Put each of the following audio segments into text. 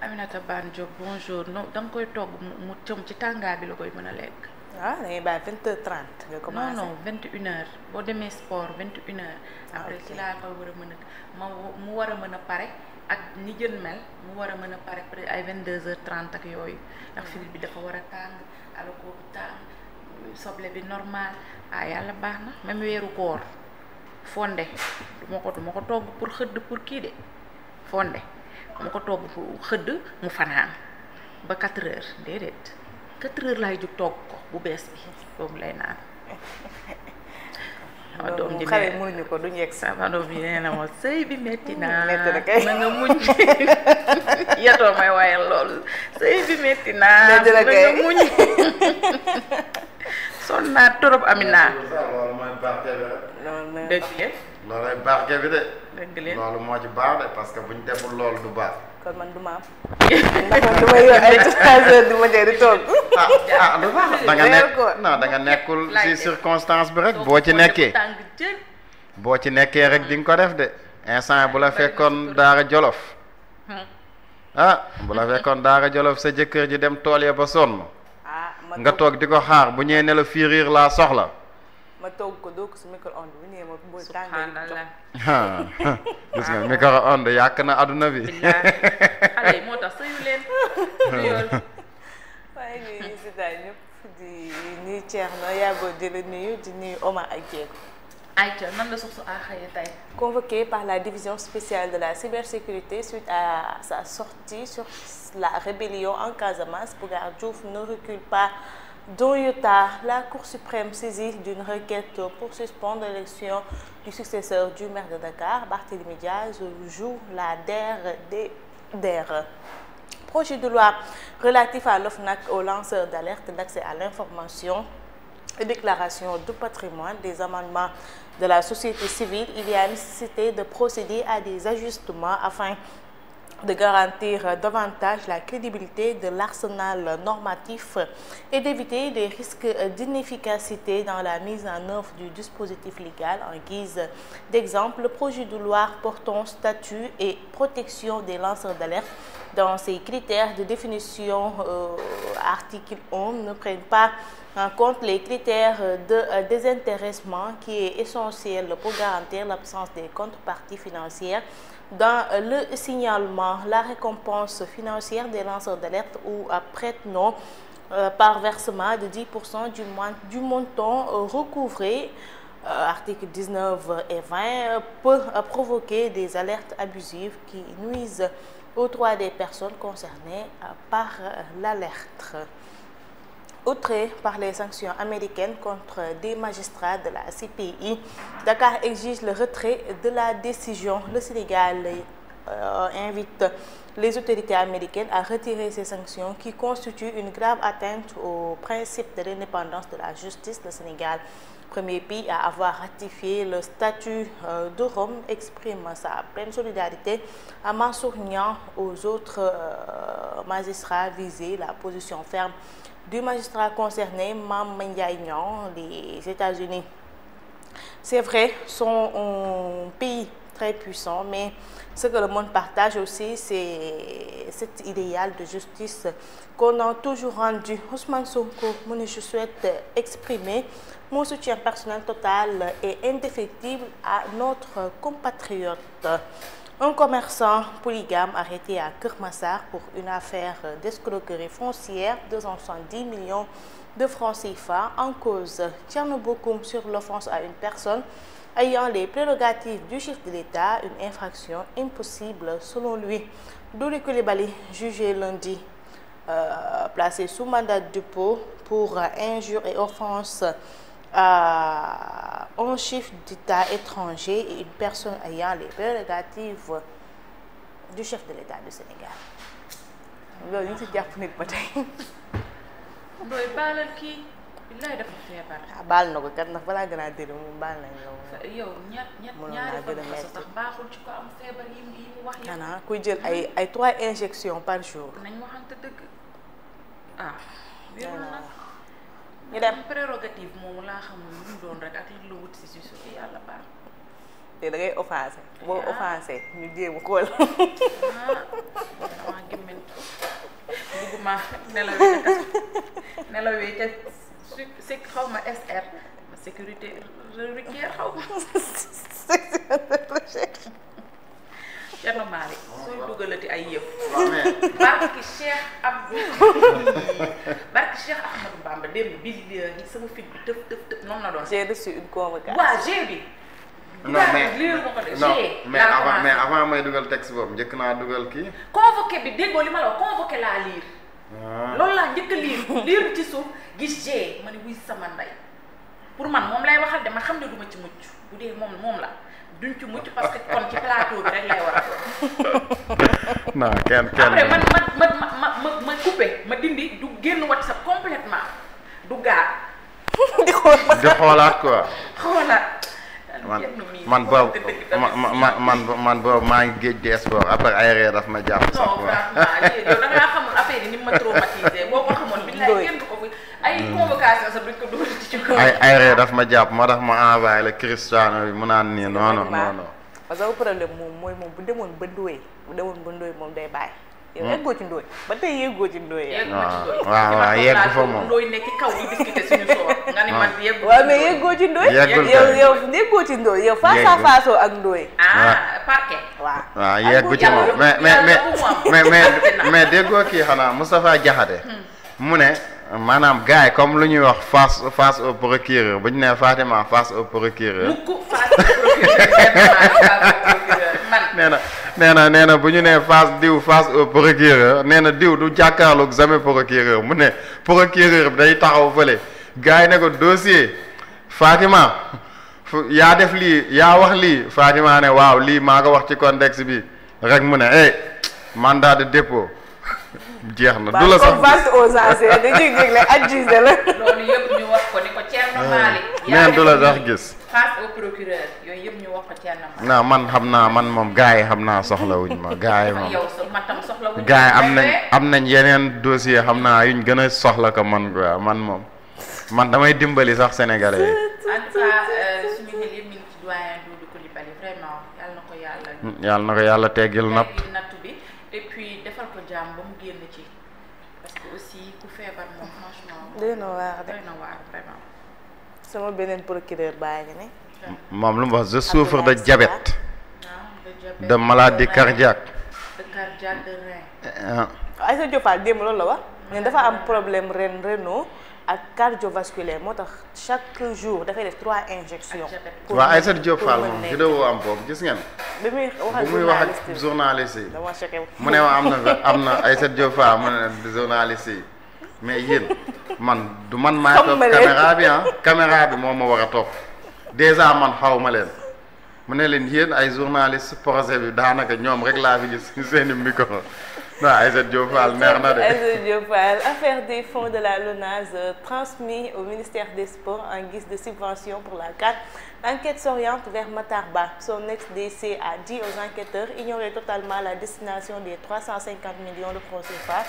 Aminata Bane Diop bonjour non da nga koy togg mu cëm ci tàngaay bi la koy mën a lekk. ah da ngay bàyyi 20h30 nga commencé. non 21h boo demee sport 21h. après ci laa koy war a mën a mu war a mën a pare ak ni jën mel mu war a mën a pare peut-être ay 22h30 ak yooyu ndax fil bi dafa war a tàng alako bi tàng soble bi normal yàlla baax na même weeru koor fonde du ma ko togg pour xëdd pour kii de fonde mu ko togg pour xëdd mu fanaan ba 4 heures déedéet 4 heures laay jug togg ko bu bees bi boobu lay naan. sama doom ji xale mënuñu ko duñu yegg sama doom ji nee na ma sëy bi metti naa metti na kay na nga muñ yatoo may wayal loolu sëy bi metti naa na nga muñ sonn naa trop Amina. loolu mooy barke bi rek. dëgg la. loolay barke bi de. dëgg la loolu moo ci baax de parce que buñ deful loolu du baax. kon man du ma am ndax man du ma yor ay 3 heures du ma dee di toog. du baax da nga nekk non da nga nekkul ci circonstance bi rek boo ci nekkee. boo ci nekkee rek di nga ko def de instant bu la fekkoon daara jolof. bu la fekkoon daara jolof sa jëkkër ji dem tool ya ba sonn. nga toog di ko xaar bu ñëwee ne la firiir laa soxla. ma toog ko doo ko si micro-ondes bu ñëwee ma booy subhanallah gis nga micro-ondes yàq na adduna bi. xale yi moo tax sëyu leen. waaye ñuy si daal ñëpp di nuyu Thierno Yabo di la nuyu di nuyu Omar ak Diego. Aïcha nan la source a xëyee tey. Convoqué par la division spéciale de la cybersécurité suite à sa sortie sur la rébellion en Casamance, Bougar Diouf ne recule pas d'un iota. La Cour suprême saisie d'une requête pour suspendre l'élection du successeur du maire de Dakar, Barthélémy Diaz, joue la DER. Projet de loi relatif à l'OFNAC aux lanceurs d'alerte d'accès à l'information et déclaration de patrimoine, des amendements de la société civile. Il y a nécessité de procéder à des ajustements afin de garantir davantage la crédibilité de l'arsenal normatif et d'éviter des risques d'inefficacité dans la mise en œuvre du dispositif légal. En guise d'exemple, le projet de loi portant statut et protection des lanceurs d'alerte dans ses critères de définition, article 1, ne prennent pas en compte les critères de désintéressement qui est essentiel pour garantir l'absence des contreparties financières dans le signalement, la récompense financière des lanceurs d'alerte ou prête-nom par versement de 10% du montant recouvré. Articles 19 et 20 peut provoquer des alertes abusives qui nuisent aux droits des personnes concernées par l'alerte. Outré par les sanctions américaines contre des magistrats de la CPI, Dakar exige le retrait de la décision. Le Sénégal invite les autorités américaines à retirer ces sanctions qui constituent une grave atteinte au principe de l'indépendance de la justice. Le Sénégal, premier pays à avoir ratifié le statut de Rome, exprime sa pleine solidarité à Mansour Niang, aux autres magistrats visés. La position ferme du magistrat concerné, Mame Ndiaye Niang, les États-Unis, c'est vrai, sont un pays très puissant, mais ce que le monde partage aussi, c'est cet idéal de justice qu'on a toujours rendu. Ousmane Sonko, je souhaite exprimer mon soutien personnel total et indéfectible à notre compatriote. Un commerçant polygame arrêté à Keur Massar pour une affaire d'escroquerie foncière, 270 millions de francs CFA en cause. Thierno Bocoum sur l'offense à une personne ayant les prérogatives du chef de l'État, une infraction impossible selon lui. Doudou Coulibaly, jugé lundi, placé sous mandat de dépôt pour injure et offense à un chef d'État étranger et une personne ayant les prérogatives du chef de l'État du Sénégal. loolu ñu si jàpp nit ba tey. Ndoye baalal kii billaay dafa feebar. baal na ko kat ndax balaa gën a déglu moom baal nañ la. yow ñaari fan sax baaxul ci ko am feebar yi mu wax yëpp. xanaa kuy jël ay 3 injections par jour. nañ waxante dëgg wérul nag. ñu dem prérogative moomu laa xamul lu mu doon rek ak li la wut si suuf yàlla baax. te da ngay offensé boo offensé ñu jéem a xool. ah gémmantu bugguma nelawee ca si xaw ma SR sécurité routière xaw ma. Thierno Malick sooy dugalati ay yëf. barki Cheikh Ahmadou Bamba démb bi sama fit bi tëf noonu la doon. j'ai reçu une convocation. waaw G bi. non mais avant may dugal texte boobu njëkk naa dugal kii. convoqué bi déggoo li ma la wax convoqué laa liir. loolu laa njëkk a liir ci suuf gis G ma ne wuy sama ndey pour man moom lay waxal de man xam ne duma ci mucc bu dee moom la. duñ ci mucc parce que kon ci plateau bi rek lay war a doon. non kenn après ma coupé ma dindi du génn WhatsApp complètement du gaar. di xoolaat quoi. xoolaat. man boobu man boobu maa ngi géej gi sport après ay ree daf ma jàpp sax. non franchement yow da ngaa xamul affaire yi ni ma traumatisé boo ko xamoon billaay kenn du ko fi ay convocation sax duñ ko dugal ci ko. ay ree daf ma jàpp moo tax ma envoyé la Cristiano bi mu naan nii non. parce que problème moom bu demoon ba Ndoye moom day bàyyi. yow yeggoo ci Ndoye ba tey yeggoo ci Ndoye. waaw yeggu fa moom. Ndoye nekk kaw di discuter suñu soor. nga ni man yeggu. waaw mais yeggoo ci Ndoye. yow yeggoo ci Ndoye yow face à face ak Ndoye. parquet. waaw yeggu ci moom mais déggoo kii xanaa Moustapha Diakhaté mu ne maanaam gars yi comme lu ñuy wax face au procureur bu ñu nee Fatima face au procureur. nee na bu ñu nee face au procureur nee na diw du jàkkaarloog jamais procureur mu ne procureur bi day taxaw fële gars yi ne ko dossier Fatima yaa def lii yaa wax lii Fatima ne waaw lii maa ko wax ci contexte bi rek mu ne mandat de dépôt jeex na du la sax vente aux enchères da jégle accusé la. loolu yëpp ñu wax ko ni ko Thierno Malick. neen du la sax gis. face au procureur yooyu yëpp ñu wax ko Thierno Malick. non man xam naa man moom gars yi xam naa soxlawuñ ma gars yi moom. yow man tam soxlawuñ gars yi am nañ yeneen dossier xam naa yuñ gën a soxla ko man quoi man damay dimbali sax sénégalais yi. en tout cas suñu xel yëpp ñu ngi ci doyen Doudou Coulibaly vraiment yàlla na ko yàlla. yàlla na ko yàlla teggil natt. bi et puis defal ko jàmm ba mu génn ci parce que aussi ku feebar moom franchement. doy na waar vraiment. sama beneen procureur baa ngi ne. moom lu mu wax je souffre de diabète. de maladie cardiaque. de rein. Aïssa Diop Fall démb loolu la wax. mais dafa am problème rénal ak cardiovasculaire moo tax chaque jour dafay def 3 injections. waaw Aïssa Diop Fall moom vidéo am boobu gis ngeen. bi muy wax ak journaliste yi. dama choqué mu ne am na Aïssa Diop Fall mu ne journaliste yi mais yéen man maay topp caméra bi moom ma war a topp déjà man xaw ma leen mu ne leen yéen ay journaliste projet bi daanaka ñoom rek laa fi gis seeni micro. non Aïssa Diop Fall neex na de. Aïssa Diop Fall affaire des fonds de la LONASE transmis au ministère des Sports en guise de subvention pour la CAN. L'enquête s'oriente vers Matar Ba. Son ex-DC a dit aux enquêteurs ignorer totalement la destination des 350 millions de francs CFA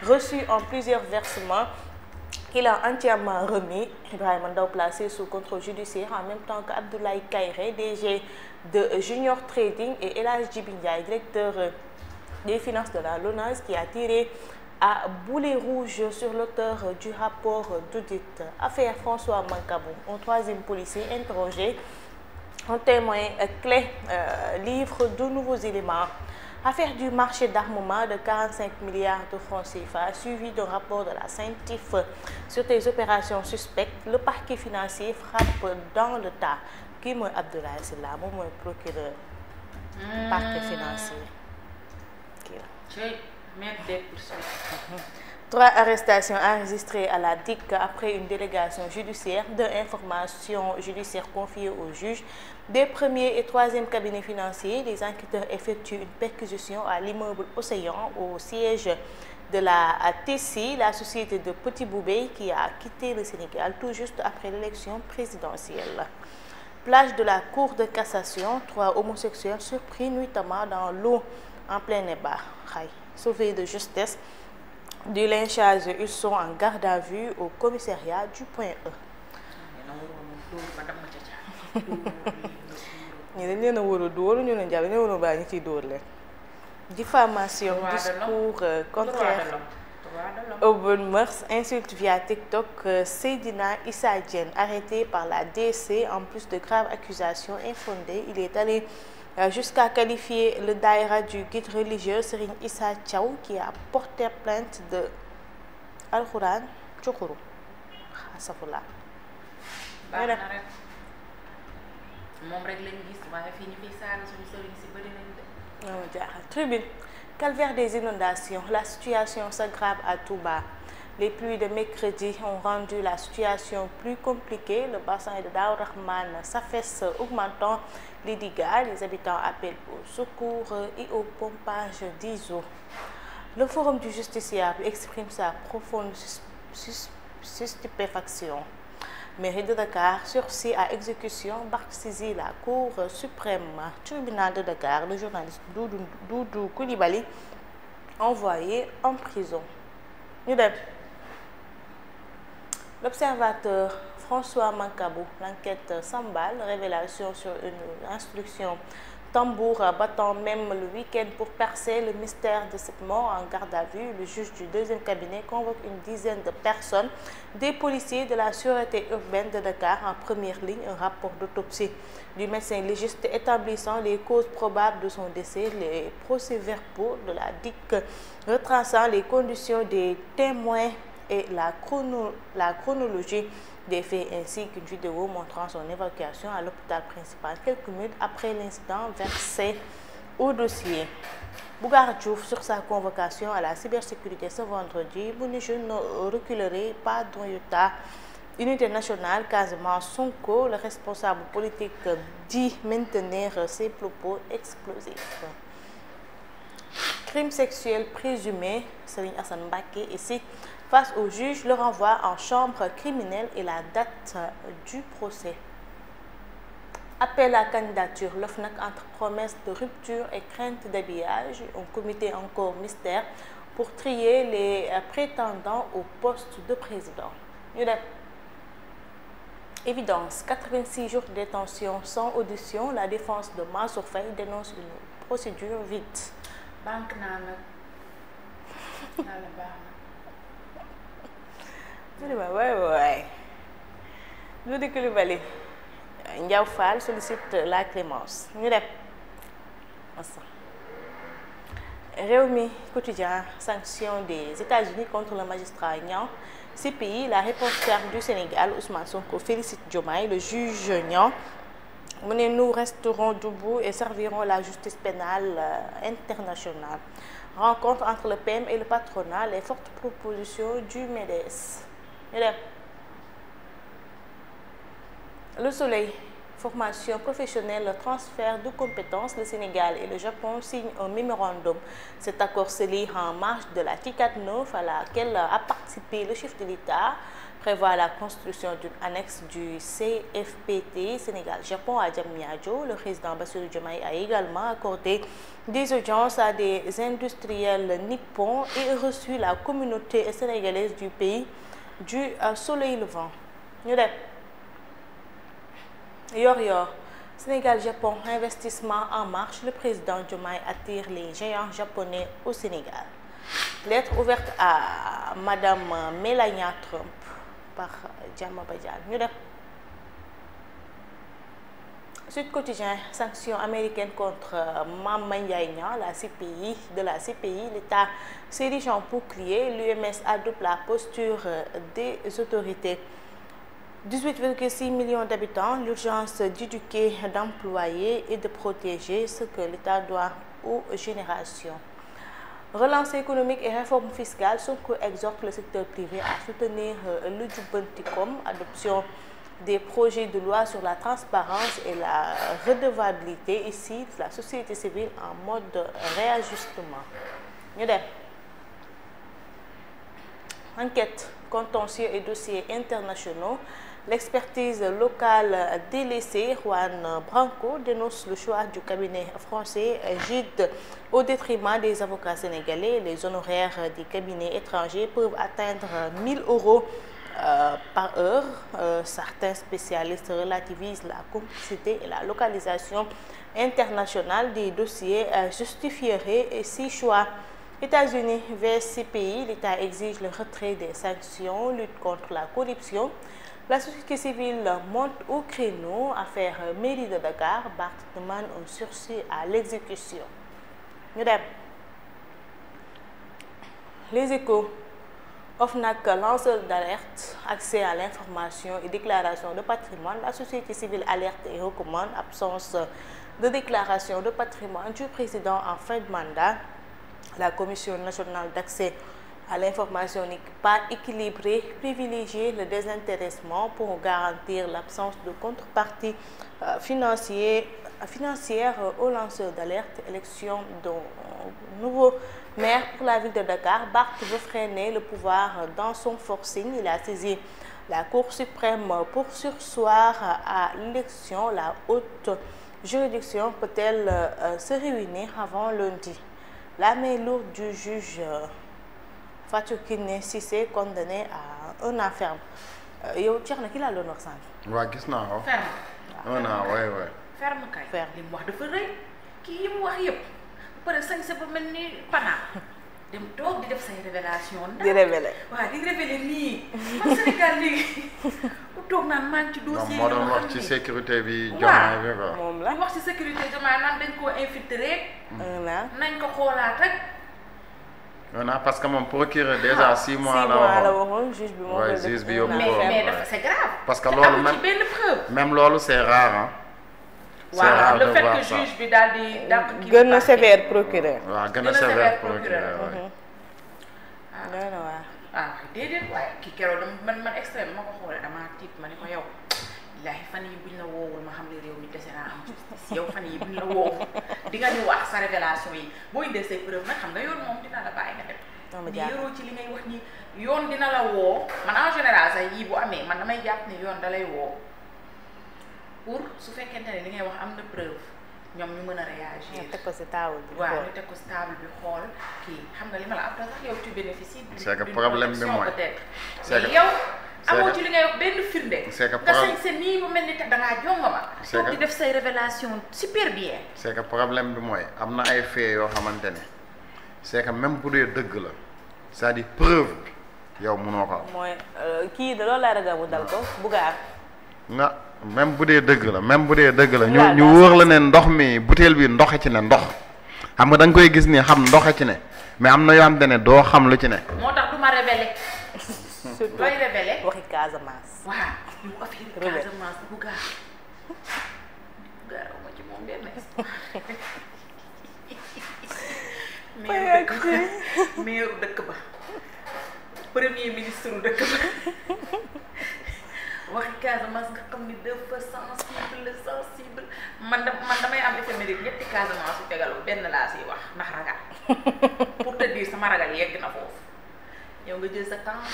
reçus en plusieurs versements qu'il a entièrement remis. Ibrahima Ndaw placé sous contrôle judiciaire en même temps que Abdoulaye Kairé, DG de Junior Trading, et El Hadji Djibi Ndiaye, directeur des finances de la LONASE, qui a tiré à boulet rouge sur l'auteur du rapport d'audit. Affaire François Mancabou, un troisième policier interrogé. Un témoin clé livre de nouveaux éléments. Affaire du marché d'armement de 45 milliards de francs CFA, suivi d'un rapport de la CENTIF sur des opérations suspectes. Le parquet financier frappe dans le tas. Qui est Abdoulaye Sylla, moi procureur parquet financier. 3 arrestations enregistrées à la DIC après une délégation judiciaire d'information judiciaire confiée au juge. Des premiers et troisième cabinets financiers, les enquêteurs effectuent une perquisition à l'immeuble Océan, au siège de la TCI, la société de Petit Boubé, qui a quitté le Sénégal tout juste après l'élection présidentielle. Plage de la Cour de cassation, 3 homosexuels surpris nuitamment dans l'eau en plein ébat. Sauvés de justesse du lynchage, ils sont en garde à vue au commissariat du Point E. ñi dañ leen a war a dóor ñu leen jàpp dañ leen war a bàyyi ñu ciy dóor leen. diffamation, discours contraire aux bonnes mœurs, insulte via TikTok, Seydina Issa Diène arrêté par la DSC en plus de graves accusations infondées. Il est allé jusqu'à qualifier le daïra du guide religieux Serigne Issa Thiaw qui a porté plainte de Alxuraan Cuxuru asafula. baax na rek moom rek lañ gis waaye fii ñu fiy saaga suñu sëriñ si bëri nañ de. Tribune. Calvaire des inondations, la situation s'aggrave à Touba. Les pluies de mercredi ont rendu la situation plus compliquée. Le bassin de Darou Rahman s'affaisse, augmentant les dégâts. Les habitants appellent au secours et au pompage d'eau. Le Forum du justiciable exprime sa profonde stupéfaction. Mairie de Dakar, sursis à exécution, Barth saisit la Cour suprême. Tribunal de Dakar, le journaliste Doudou Coulibaly envoyé en prison. Ñu dem. L'observateur François Mancabou, l'enquête s'emballe, révélation sur une instruction tambour battant même le week-end pour percer le mystère de cette mort en garde à vue. Le juge du deuxième cabinet convoque une dizaine de personnes, des policiers de la sûreté urbaine de Dakar en première ligne. Un rapport d'autopsie du médecin légiste établissant les causes probables de son décès, les procès-verbaux de la DIC retraçant les conditions des témoins et la chronologie des faits ainsi qu'une vidéo montrant son évacuation à l'hôpital principal quelques minutes après l'incident versé au dossier. Bougar Diouf sur sa convocation à la cybersécurité ce vendredi, je ne reculerai pas d'un iota. Unité nationale, Casamance Sonko, le responsable politique dit maintenir ses propos explosifs. Crime sexuel présumé, Serigne Assane Mbacké ici. Face au juge, le renvoi en chambre criminelle et la date du procès. Appel à candidature, l'OFNAC entre promesses de rupture et crainte d'habillage. Un comité encore mystère pour trier les prétendants au poste de président. Évidence, 86 jours de détention sans audition. La défense de Mansour Faye dénonce une procédure vide. banque naa la baax waay Doudou Coulibaly Ndiaw Fall sollicite la clémence. Ñu dem Rewmi Quotidien, sanction des États-Unis contre le magistrat Niang. CPI, la réponse ferme du Sénégal. Ousmane Sonko félicite Diomaye. Le juge Niang mu ne nous resterons debout et servirons la justice pénale internationale. Rencontre entre le PM et le patronat, les fortes propositions du MEDES. Le Soleil, formation professionnelle, transfert de compétences. Le Sénégal et le Japon signent un mémorandum. Cet accord scellé en marge de la TICAD 9 à laquelle a participé le chef de l'État prévoit la construction d'une annexe du CFPT Sénégal-Japon à Diamniadio. Le président Bassirou Diomaye a également accordé des audiences à des industriels nippons et reçu la communauté sénégalaise du pays du soleil levant. Ñu def Yor-Yor, Sénégal-Japon, investissement en marche. Le président Diomaye attire les géants japonais au Sénégal. Lettre ouverte à Madame Melania Trump par Diama Badiane. Ñu def Sud Quotidien, sanctions américaines contre Mame Ndiaye Niang, la CPI de la CPI. L'État s'érige en bouclier. L'UMS adopte la posture des autorités. 18,6 millions d'habitants, l'urgence d'éduquer, d'employer et de protéger ce que l'État doit aux générations. Relance économique et réforme fiscale, Sonko exhorte le secteur privé à soutenir le Jubbantikom, adoption des projets de loi sur la transparence et la redevabilité, ici la société civile en mode réajustement. Ñu dem Enquête, contentieux et dossiers internationaux. L'expertise locale délaissée, Juan Branco dénonce le choix du cabinet français Gide au détriment des avocats sénégalais. Les honoraires des cabinets étrangers peuvent atteindre 1 000 € par heure. Certains spécialistes relativisent la complexité et la localisation internationale des dossiers justifierait ces choix. États-Unis vs ces pays, l'État exige le retrait des sanctions, lutte contre la corruption. La société civile monte au créneau. Affaire mairie de Dakar, Barth demande un sursis à l'exécution. Ñu dem. Les Échos. OFNAC, lanceur d'alerte, accès à l'information et déclaration de patrimoine. La société civile alerte et recommande absence de déclaration de patrimoine du président en fin de mandat. La Commission nationale d'accès à l'information n'est pas équilibrée, privilégier le désintéressement pour garantir l'absence de contrepartie financière aux lanceurs d'alerte. Élection d'un nouveau maire pour la ville de Dakar. Barth veut freiner le pouvoir dans son forcing. Il a saisi la Cour suprême pour surseoir à l'élection. La haute juridiction peut-elle se réunir avant lundi? La main lourde du juge Fatou Kiné Cissé condamné à un an ferme. yow ceex na ki laa doon wax sànq. waa gis naa ko. ferme. un an waay. ferme kay. Ferme. li mu wax dafa rëy kii yi mu wax yëpp bu pare sañ sa ba mel ni panaa dem toog di def say révélation di révélé. waaw di révélé nii man Sénégal léegi ku toog naan maa ngi ci dossier moo doon wax ci sécurité bi Diomaye bi quoi. moom la di wax ci sécurité Diomaye naan dañ koo infiltré un an. nañ ko xoolaat rek. un an parce que moom procureur déjà 6 mois la 6 mois la waxoon. waxoon juge bi moom Ouais, la juge bi def yóbbu un an ko. ferme. mais dafa c'est grave. parce que te loolu amul même ci benn preuve. même loolu c'est rare hein. C'est voilà rare le de fait voir que ça. juge bi daal di dàq kii gën bu na baaxee. sévère procureur. waaw gën gën a a sévère sévère procureur procureur. waay. doy na waar. ah déedéet waaye kii keroog dama man extrême ma ko xoolee damaa tiit ma ne ko yow billaahi fan yi buñ la woowul ma xam ne réew mi dese naa am justice yow fan yi buñ la woowul di nga ñu wax sa révélation yi boo indee say preuve nag xam nga yoon moom dina la bàyyi nga dem. dama mais jàpp yoroo ci li ngay wax ni yoon dina la woo man en général sax yii bu amee man damay jàpp ne yoon da lay woo pour su fekkente ne li ngay wax am na preuve ñoom ñu mën a réagir. nga teg ko si table bi. waaw ñu teg ko si table bi xool kii xam nga li ma la après sax yow tu bénéficies C'est que d'une problème bi protection mooy. peut-être C'est mais que- yow c'est amoo que- ci li ngay wax benn firnde c'est que nga problème- sañ sa nii bu mel ni te dangaa jongoma C'est toog que- di def say révélation super bien. c'est que problème bi mooy am na ay faits yoo xamante ne c'est que même bu dee dëgg la c'est-à-dire preuve bi yow mënoo ko am. mooy kii de loolu laa ragal mu dal ko Bougar. nga même bu dee dëgg la même bu dee dëgg la Waaw, ñu wóor la ne ndox mi butéel bi ndox ci ne ndox xam nga da nga koy gis ni xam ndox ci ne mais am na yoo xamante ne doo xam lu ci ne. moo tax du ma révélé surtout looy révélé waxi Casamance. waaw yu affaire Révélé. Casamance bu gaar ma ci moom benn meeru dëkk ba premier ministre u dëkk ba waxi Casamance nga xam ni dafa sensible man damay am éphéméride ñetti Casamance yu tegaloo benn laa siy wax ndax ragal pour te dire sama ragal yegg na foofu yow nga jël sa temps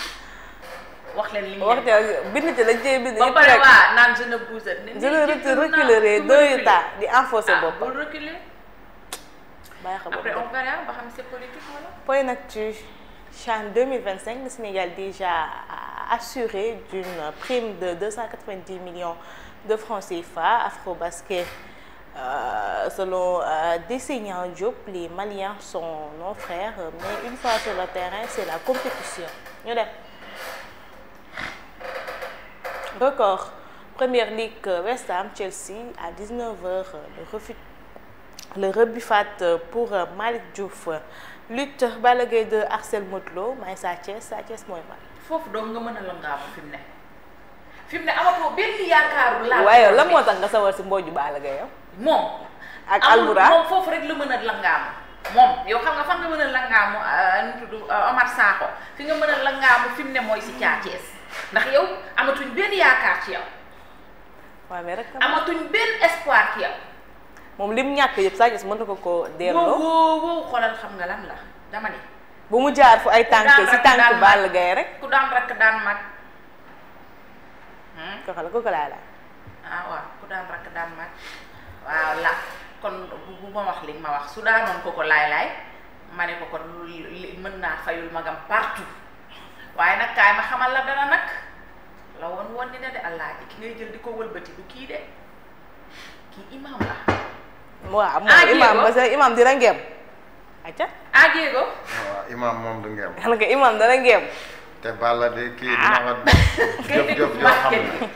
wax leen li wax dëgg bind ci lañ cee bind. ba ñëpp pare rek. waa naan je ne bouge je ne reculerai deux temps di enfoncer bopp boppam. bul reculer bàyyi xam après on verra ba xam c'est politique wala. Point actu CHAN 2025, le Sénégal déjà assuré d'une prime de 290 millions de francs CFA. Afrobasket, selon Desseignan Diop, les Maliens sont nos frères, mais une fois sur le terrain, c'est la compétition. Ñu def record Première Ligue West Ham Chelsea à 19h le rebuffat pour Malick Diouf. Lutte Balla Gaye de Arcel Motlo may Sa Thiès mooy man. foofu doom nga mën a langaamu fi mu ne amatoo benn yaakaaru laal. waaye la moo tax nga sawar si mbooju Balla Gaye yow. moom. ak Alboura moom foofu rek la mën a langaamu moom yow xam nga fan nga mën a langaamu nu tudd Omar Sakho fi nga mën a langaamu fi mu ne mooy si Sa Thiès ndax yow amatuñ benn yaakaar ci yow. waaw mais rek amatuñ benn espoir ci yow. moom lim ñàkk yëpp Sa Thiès mën na ko delloo. wow xoolal xam nga lan la dama ne. bu mu jaar fu ay tànk si tànk Balla Gaye rek. ku daan rakk daan mag. ko xala ko laay la. waaw ku daan rakk daan mag waaw la kon bu ma wax li ma wax su daanoon ko laay ma ne ko kon mën naa fayul magam partout waaye nag kaay ma xamal la dara nag la woon dina de Alaaji ki ngay jël di ko wëlbati du kii de kii imam la. waaw moom imam ba sa imam dina ngeem. acca Diego. waaw imam moom du ngeem. xam nga imam dana ngeem. te Balla de kii dina ko jëf yoo xam ne.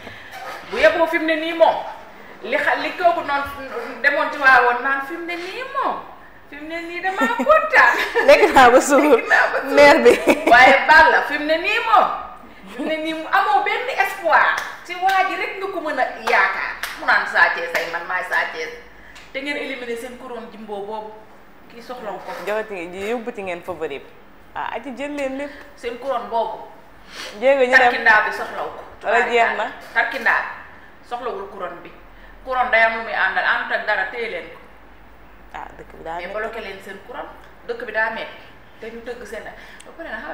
bu yeboo fi mu ne nii moom li kooku noonu demoon ci waa woon naan fi mu ne nii moom fi mu ne nii damaa kontaan. lekk naa ba suur mère bi. waaye Balla fi mu ne nii moom fi mu ne nii amoo benn espoir ci waa ji rek nga ko mën a yaakaar mu naan Sa Thiès ay man maay Sa Thiès te ngeen éliminer seen couronne jimbo boobu kii soxlawu ko. jawati ji yóbbuti ngeen favori bi aci jël leen lépp. seen couronne boobu. jéego ñu dem tarkindaa bi soxlawu ko. wala jeex na tarkindaa soxlawul couronne bi couronne day am lu muy àndal ànd ak dara téye leen ko. dëkk bi daa mais bloqué leen seen couronne dëkk bi daa metti te ñu tëgg seen ba pare na